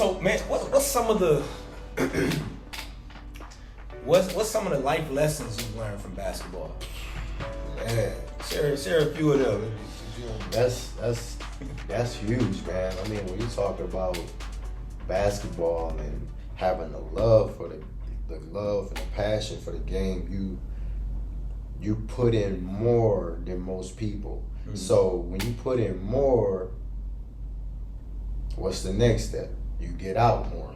So man, what's some of the what's some of the life lessons you've learned from basketball? Man, Share a few of them. that's huge, man. I mean, when you talk about basketball and having the love for the love and the passion for the game, you put in more than most people. Mm-hmm. So when you put in more, what's the next step? You get out more.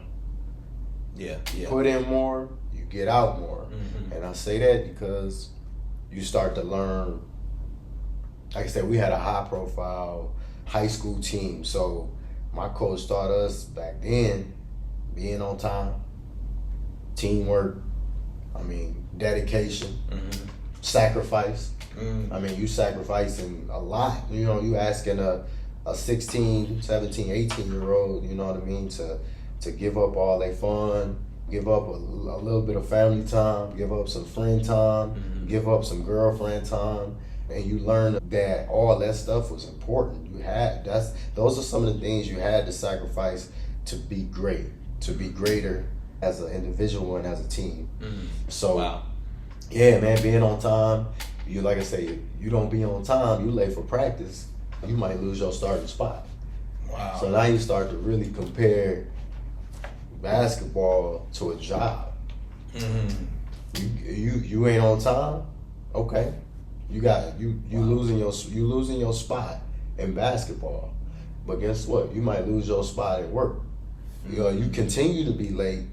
Yeah. Put in more, you get out more. Mm-hmm. And I say that because you start to learn. Like I said, we had a high profile high school team. So my coach taught us back then being on time, teamwork, dedication, mm-hmm. sacrifice. Mm-hmm. I mean, you sacrificing a lot. You know, you asking a 16, 17, 18-year-old, you know what I mean, to give up all their fun, give up a little bit of family time, give up some friend time, mm-hmm. give up some girlfriend time, and you learn that all that stuff was important. Those are some of the things you had to sacrifice to be great, to be greater as an individual and as a team. Mm-hmm. So, wow. Yeah, man, being on time, you like I say, you don't be on time, you late for practice, you might lose your starting spot. Wow. So now you start to really compare basketball to a job. Mm-hmm. You ain't on time, okay. You losing your spot in basketball. But guess what? You might lose your spot at work. You continue to be late,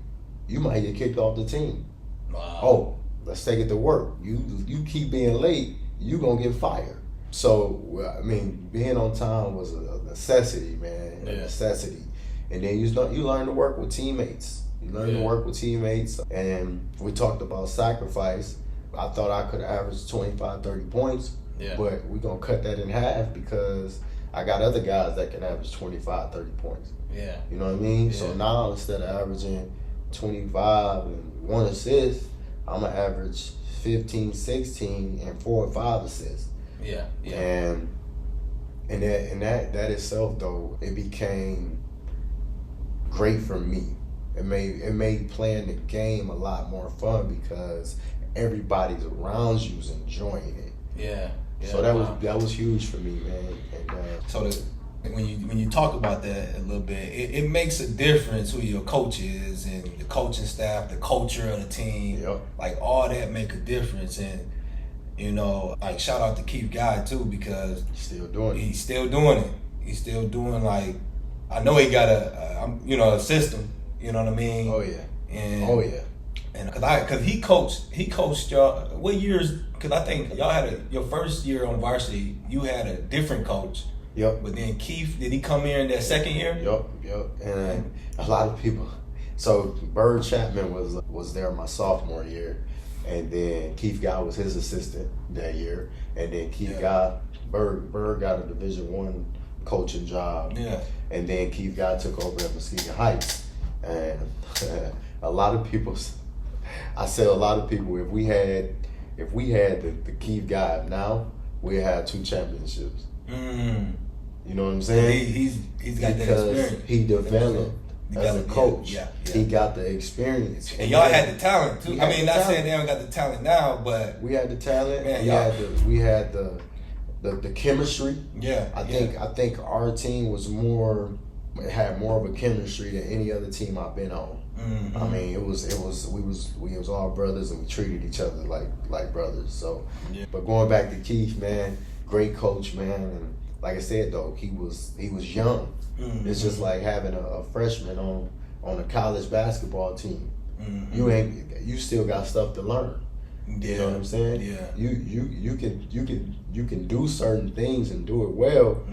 you might get kicked off the team. Wow. Oh, let's take it to work. You keep being late, you gonna get fired. So I mean, being on time was a necessity, man. Yeah. A necessity. And then you learn to work with teammates. You learn to work with teammates. And we talked about sacrifice. I thought I could average 25, 30 points. Yeah. But we're gonna cut that in half because I got other guys that can average 25, 30 points. Yeah. You know what I mean? Yeah. So now instead of averaging 25 and 1 assist, I'm gonna average 15, 16 and 4 or 5 assists. Yeah. And that itself though, it became great for me. It made playing the game a lot more fun because everybody's around you's enjoying it. Yeah. So that was huge for me, man. And so when you talk about that a little bit, it makes a difference who your coach is and the coaching staff, the culture of the team. Yep. Like all that make a difference. And you know, like shout out to Keith Guy too because he's still doing it. He's still doing like I know he got a system. You know what I mean? Oh yeah. And cause he coached y'all. What years? Cause I think y'all had your first year on varsity. You had a different coach. Yep. But then Keith, did he come here in that second year? Yep. And a lot of people. So Bird Chapman was there my sophomore year, and then Keith Guy was his assistant that year, and then Bird got a Division I coaching job. Yeah. And then Keith Guy took over at Muskegon Heights, and a lot of people. I said a lot of people. If we had the Keith Guy now, we'd have 2 championships. Mm. You know what I'm saying? He's got that because experience. he developed as a coach. Yeah. He got the experience. And y'all had the talent too. I mean, not saying they don't got the talent now, but we had the talent. Man, we had the chemistry. Yeah. I think our team had more of a chemistry than any other team I've been on. Mm-hmm. I mean, we was all brothers and we treated each other like brothers. So, But going back to Keith, man, great coach, man, and like I said though, he was young. Mm-hmm. It's just like having a freshman on a college basketball team. Mm-hmm. You still got stuff to learn. Yeah. You know what I'm saying? Yeah. You can do certain things and do it well,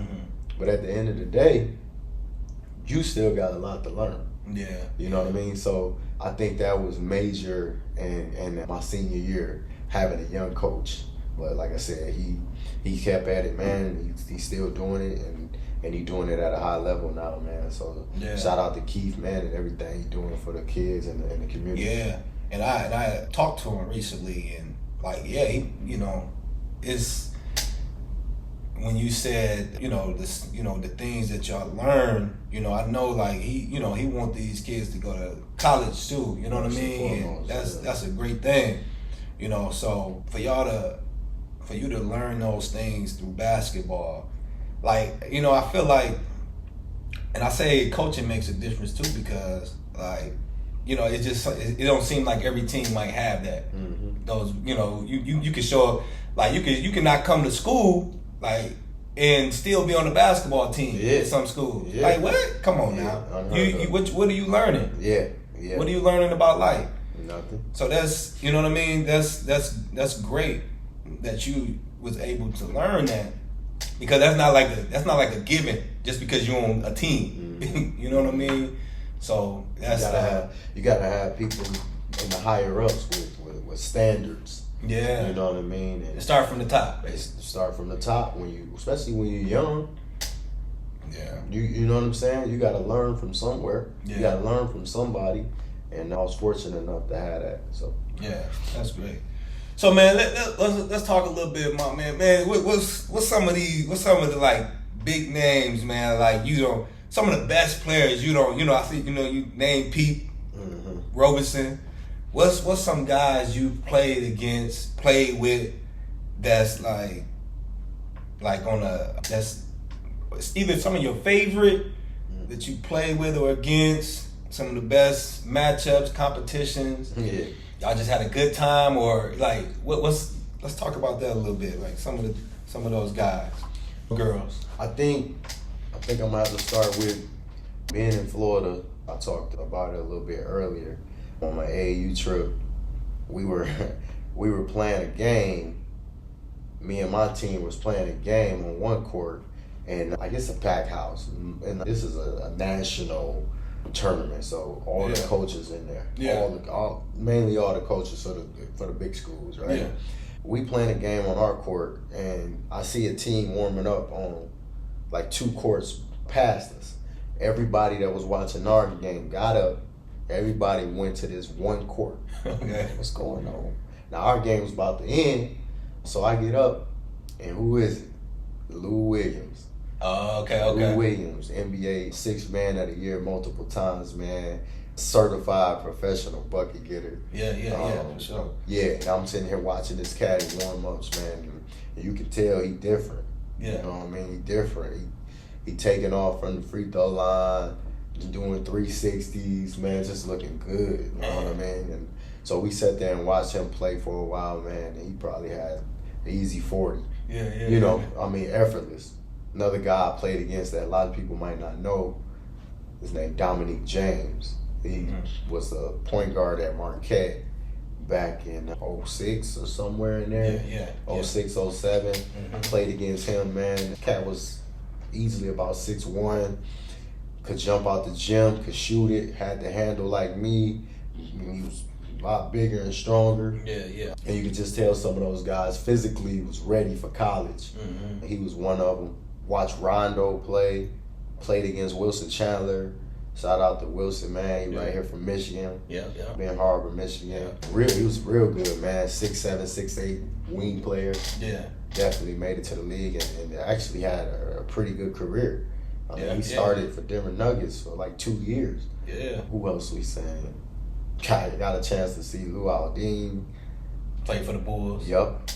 but at the end of the day, you still got a lot to learn. Yeah. You know what I mean? So I think that was major in my senior year, having a young coach. But like I said, he kept at it, man. He's still doing it, and he's doing it at a high level now, man. So shout out to Keith, man, and everything he's doing for the kids and the community. Yeah, and I talked to him recently, and like, he, it's when you said, this, the things that y'all learn, I know like he want these kids to go to college too. You know what I mean? And that's a great thing. So for you to learn those things through basketball, like, I feel like, and I say coaching makes a difference too, because like, it don't seem like every team might have that. Mm-hmm. Those, you can show up, like you can not come to school, like, and still be on the basketball team at some schools. Yeah. Like, what? Come on now. What are you learning? Yeah. What are you learning about life? Nothing. So that's, you know what I mean? That's great that you was able to learn that, because that's not like a given just because you're on a team. Mm-hmm. You know what I mean? So that's you gotta have people in the higher ups with standards. Yeah. You know what I mean? And start from the top. start from the top especially when you're young. Yeah. You know what I'm saying? You gotta learn from somewhere. Yeah. You gotta learn from somebody. And I was fortunate enough to have that. So yeah, that's great. So man, let's talk a little bit about man. What's some of the like big names, man? Like some of the best players. I think you named Pete Robertson. What's some guys you played with that's like that's either some of your favorite that you played with or against, some of the best matchups, competitions. Yeah. Y'all just had a good time, or like let's talk about that a little bit. Like some of those guys, girls. I think I'm gonna have to start with being in Florida. I talked about it a little bit earlier on my AAU trip. We were playing a game. Me and my team was playing a game on one court, and I guess a pack house. And this is a national tournament, so all the coaches in there. Yeah. Mainly all the coaches for the big schools, right? Yeah. We playing a game on our court, and I see a team warming up on like 2 courts past us. Everybody that was watching our game got up. Everybody went to this one court. Okay. What's going on? Now our game was about to end, so I get up, and who is it? Lou Williams. Oh, okay. Lou Williams, NBA 6th Man of the Year multiple times, man. Certified professional bucket getter. Yeah, for sure. Yeah, and I'm sitting here watching this cat in warm-ups, man, and you can tell he different. Yeah. You know what I mean? He different. He taking off from the free throw line, doing 360s, man, just looking good. You know what I mean? And so we sat there and watched him play for a while, man, and he probably had an easy 40. Yeah. You know, I mean, effortless. Another guy I played against that a lot of people might not know, his name Dominique James. He was a point guard at Marquette back in 06 or somewhere in there. Yeah. 06, 07. Played against him, man. The cat was easily about 6'1", could jump out the gym, could shoot it, had the handle like me. He was a lot bigger and stronger. Yeah. And you could just tell some of those guys physically was ready for college. He was one of them. Watched Rondo played against Wilson Chandler. Shout out to Wilson, man. He right here from Michigan. Yeah. Benton Harbor, Michigan. He was real good, man. 6'7", 6'8", wing player. Yeah. Definitely made it to the league and actually had a pretty good career. I mean, he started for Denver Nuggets for like 2 years. Yeah. Who else we saying? Got a chance to see Lou Aldine. Played for the Bulls. Yup.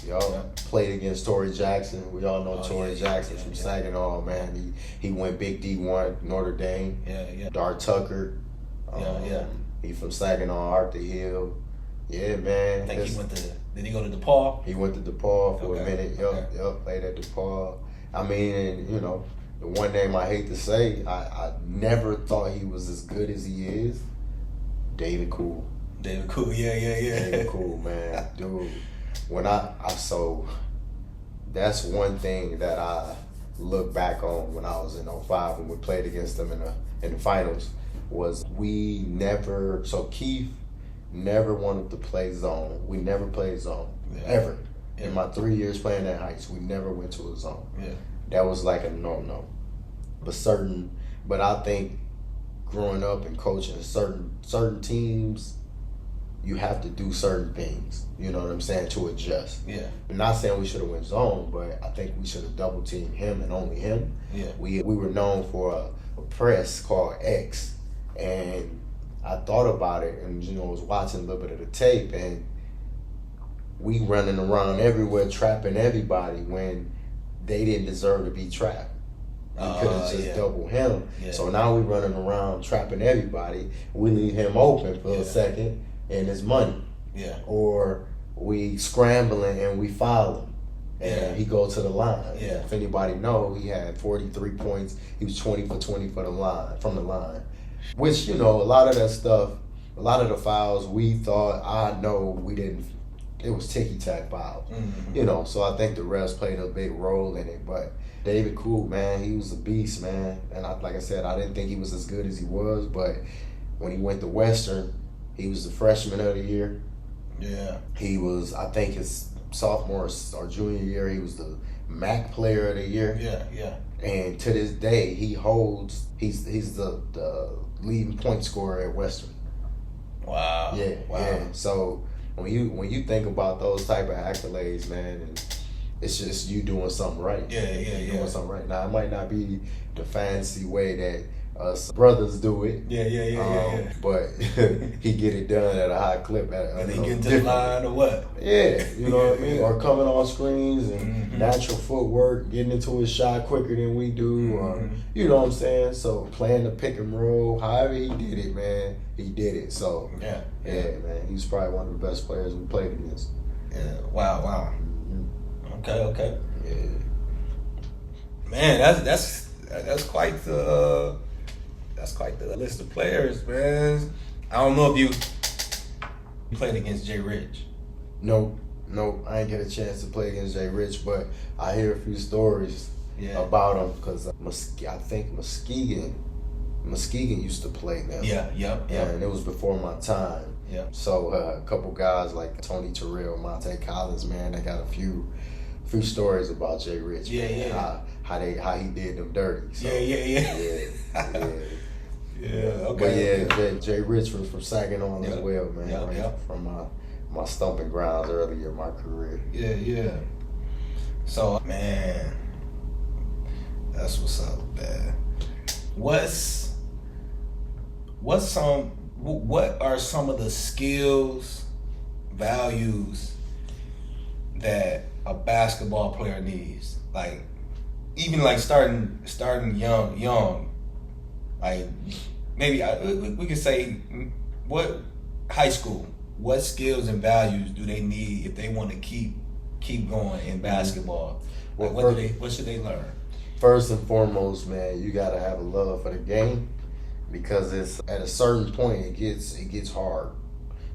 Played against Torrey Jackson. We all know Torrey Jackson from Saginaw, man. He went Big D1, Notre Dame. Yeah. Dar Tucker. He from Saginaw, Arthur Hill. Yeah, man. I think did he go to DePaul? He went to DePaul for a minute. Okay. Yup. Played at DePaul. I mean, and, you know, the one name I hate to say, I never thought he was as good as he is. David Cool. David Cool, yeah. David Cool, man. Dude, that's one thing that I look back on when I was in 05 when we played against them in the finals was Keith never wanted to play zone. We never played zone, ever. In my 3 years playing at Heights, we never went to a zone. Yeah. That was like a no-no. But I think growing up and coaching certain teams, you have to do certain things, you know what I'm saying, to adjust. Yeah. I'm not saying we should have went zone, but I think we should have double teamed him and only him. Yeah. We were known for a press called X, and I thought about it and, you know, was watching a little bit of the tape, and we running around everywhere trapping everybody when they didn't deserve to be trapped. We could have just doubled him. Yeah. So now we running around trapping everybody. We leave him open for a second and it's money. Yeah. Or we scrambling and we foul him. And he go to the line. Yeah. If anybody know, he had 43 points. He was 20 for 20 for the line, from the line. Which, you know, a lot of that stuff, a lot of the fouls we thought, I know we didn't, it was ticky-tack fouls. Mm-hmm. You know, so I think the refs played a big role in it. But David Cool, man, he was a beast, man. And like I said, I didn't think he was as good as he was, but when he went to Western, he was the freshman of the year. Yeah. He was, I think his sophomore or junior year, he was the MAC player of the year. Yeah. And to this day, he's the leading point scorer at Western. Wow. Yeah. Wow. Yeah. So when you think about those type of accolades, man, and it's just you doing something right. Yeah. Doing something right. Now, it might not be the fancy way that us brothers do it. Yeah. But he get it done at a high clip. And he get to the line or what? Yeah, you know what I mean? Or coming on screens and natural footwork, getting into his shot quicker than we do. Or, you know what I'm saying? So playing the pick and roll, however he did it, man, he did it. So, yeah, man, he was probably one of the best players we played against. Yeah, wow. Okay. Yeah. Man, that's quite the list of players, man. I don't know if you played against Jay Rich. Nope, I ain't get a chance to play against Jay Rich, but I hear a few stories about him because I think Muskegon used to play them. Yeah. And it was before my time. Yeah. So a couple guys like Tony Terrell, Monte Collins, man, they got a few stories about Jay Rich. Yeah. How he did them dirty. So, Yeah. Yeah, okay. But yeah, Jay Rich was from Saginaw as well, man. Yeah. From my stomping grounds earlier in my career. Yeah. So, man, that's what's up, man. What are some of the skills, values that a basketball player needs? Like, even like starting young. Like, maybe we could say, what high school? What skills and values do they need if they want to keep going in basketball? Well, what should they learn? First and foremost, man, you gotta have a love for the game, because it's at a certain point it gets hard.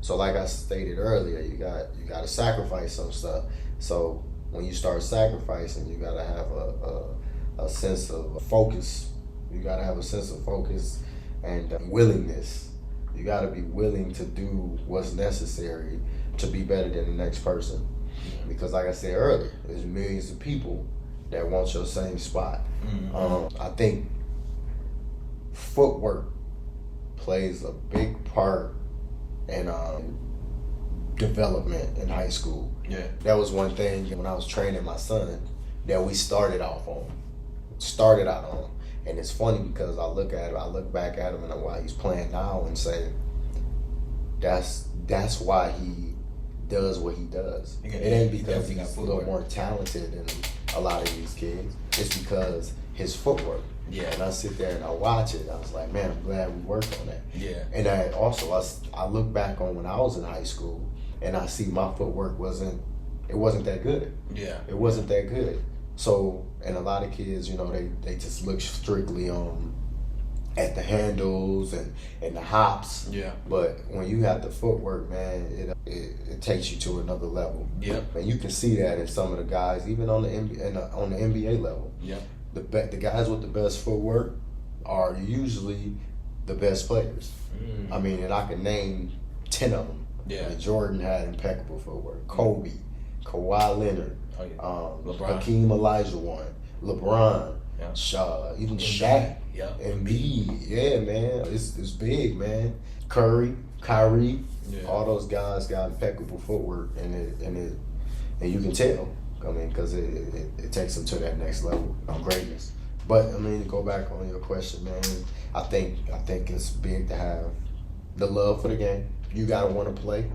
So like I stated earlier, you got to sacrifice some stuff. So when you start sacrificing, you gotta have a sense of focus. You gotta have a sense of focus and willingness. You gotta be willing to do what's necessary to be better than the next person. Because like I said earlier, there's millions of people that want your same spot. I think footwork plays a big part in development in high school. Yeah. That was one thing when I was training my son that we started out on. And it's funny because I look back at him and while he's playing now and say, that's why he does what he does. It ain't because he's a little more talented than a lot of these kids. It's because his footwork. Yeah. And I sit there and I watch it. I was like, man, I'm glad we worked on that. Yeah. And I look back on when I was in high school and I see my footwork wasn't that good. Yeah. It wasn't that good. So, and a lot of kids, you know, they just look strictly at the handles and the hops. Yeah. But when you have the footwork, man, it takes you to another level. Yeah. And you can see that in some of the guys, even on the NBA level. Yeah. The guys with the best footwork are usually the best players. I mean, and I can name 10 of them. Yeah. Jordan had impeccable footwork. Kobe, Kawhi Leonard, LeBron. Hakeem Olajuwon, LeBron, even Shaq, Yeah. Embiid. Yeah, man, it's big, man. Curry, Kyrie, all those guys got impeccable footwork, and you can tell. I mean, because it takes them to that next level of greatness. But I mean, to go back on your question, man, I think it's big to have the love for the game. You gotta want to play,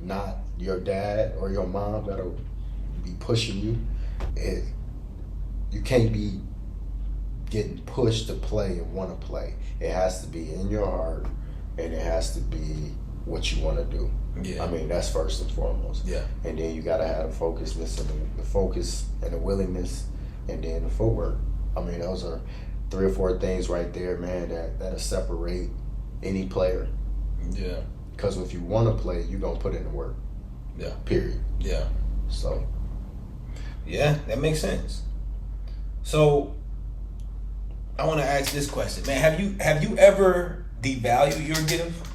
not your dad or your mom gotta be pushing you. You can't be getting pushed to play and want to play. It has to be in your heart, and it has to be what you want to do. Yeah. I mean, that's first and foremost. Yeah. And then you gotta have the focus, the focus and the willingness, and then the footwork. I mean, those are 3 or 4 things right there, man, that'll separate any player. Yeah. Because if you want to play, you're gonna put in the work. Yeah. Period. Yeah. So. Yeah, that makes sense. So, I want to ask this question, man. Have you ever devalued your gift?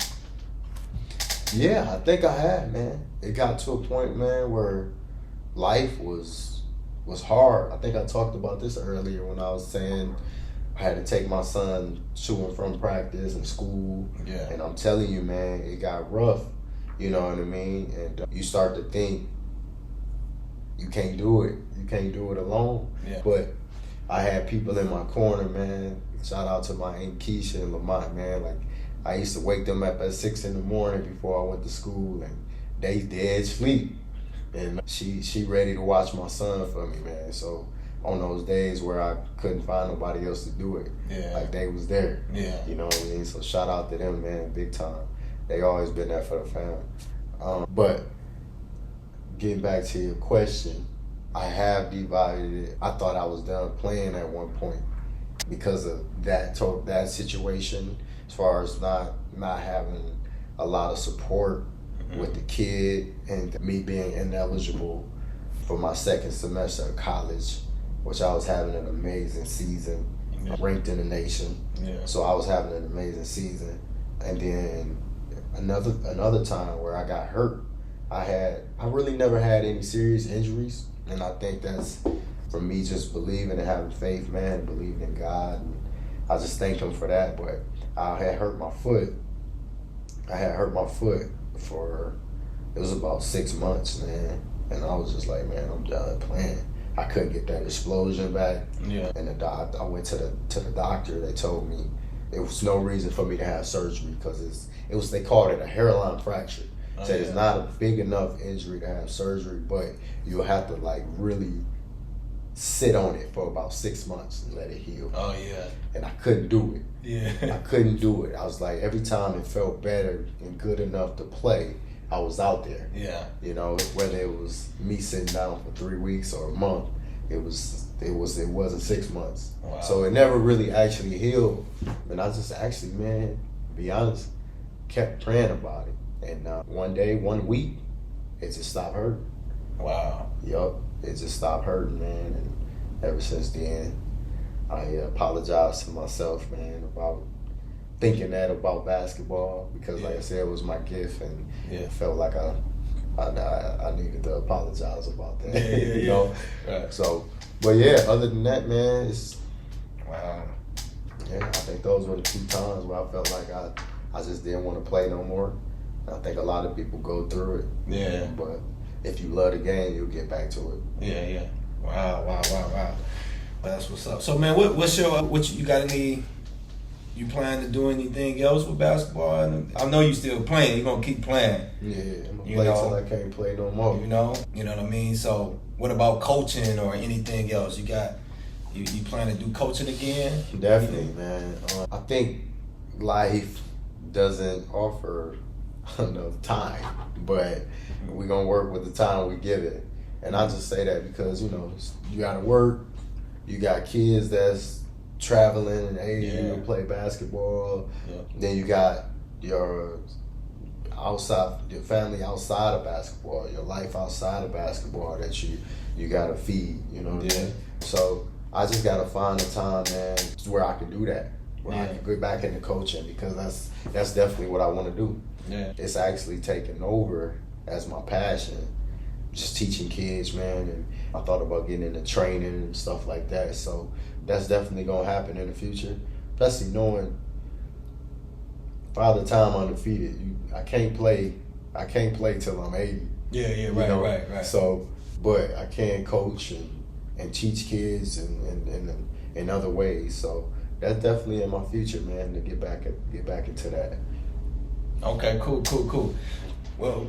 Yeah, I think I have, man. It got to a point, man, where life was hard. I think I talked about this earlier when I was saying I had to take my son to and from practice and school. Yeah. And I'm telling you, man, it got rough. You know what I mean? And you start to think you can't do it. You can't do it alone. Yeah. But I had people in my corner, man. Shout out to my Aunt Keisha and Lamont, man. Like, I used to wake them up at 6 a.m. before I went to school, and they dead sleep. And she ready to watch my son for me, man. So on those days where I couldn't find nobody else to do it, like they was there. Yeah. You know what I mean? So shout out to them, man, big time. They always been there for the family. But getting back to your question, I have divided it. I thought I was done playing at one point because of that situation, as far as not having a lot of support with the kid, and me being ineligible for my second semester of college, which I was having an amazing season, ranked in the nation. Yeah. So I was having an amazing season. And then another time where I got hurt. I really never had any serious injuries, and I think that's from me just believing and having faith, man, believing in God, and I just thank him for that. But I had hurt my foot. For, it was about 6 months, man, and I was just like, man, I'm done playing. I couldn't get that explosion back. Yeah. And I went to the doctor. They told me it was no reason for me to have surgery because they called it a hairline fracture. Said it's not a big enough injury to have surgery, but you'll have to like really sit on it for about 6 months and let it heal. Oh yeah. And I couldn't do it. Yeah. I couldn't do it. I was like, every time it felt better and good enough to play, I was out there. Yeah. You know, whether it was me sitting down for 3 weeks or a month, it wasn't 6 months. Wow. So it never really actually healed. And I just actually, man, to be honest, kept praying about it. And one week, it just stopped hurting. Wow. Yup, it just stopped hurting, man. And ever since then, I apologize to myself, man, about thinking that about basketball, because like I said, it was my gift, and it felt like I needed to apologize about that. You know? Right. So, but yeah, other than that, man, it's wow. Yeah, I think those were the 2 times where I felt like I just didn't want to play no more. I think a lot of people go through it. Yeah. But if you love the game, you'll get back to it. Yeah. Wow. That's what's up. So man, what you got any? You plan to do anything else with basketball? I know you still playing. You're gonna keep playing. Yeah, I'm gonna play till I can't play no more. You know what I mean. So what about coaching or anything else? You plan to do coaching again? Definitely, man. I think life doesn't offer enough time, but we're gonna work with the time we give it. And I just say that because you gotta work, you got kids that's traveling and aiding you to play basketball. Then you got your family outside of basketball, your life outside of basketball that you gotta feed. You know what I mean? So I just gotta find a time, man, where I can do that, where I can get back into coaching, because that's definitely what I want to do. Yeah, it's actually taken over as my passion, just teaching kids, man. And I thought about getting into training and stuff like that. So that's definitely gonna happen in the future, especially knowing Father Time undefeated. I can't play till I'm 80. Yeah, right. So, but I can coach and teach kids and in other ways. So that's definitely in my future, man, to get back into that. Okay, cool. Well,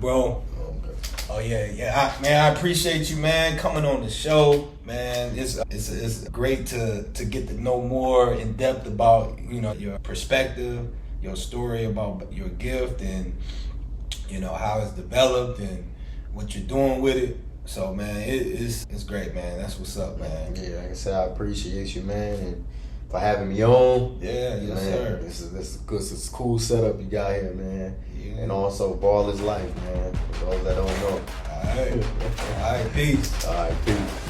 bro. Okay. Oh yeah. I appreciate you, man, coming on the show, man. It's great to get to know more in depth about your perspective, your story about your gift, and how it's developed and what you're doing with it. So man, it's great, man. That's what's up, man. Yeah, like I said, I appreciate you, man, and for having me on. Yeah, yes, sir. This is good. It's a cool setup you got here, man. Yeah. And also, ball is life, man. For those that don't know. All right, peace. All right, peace.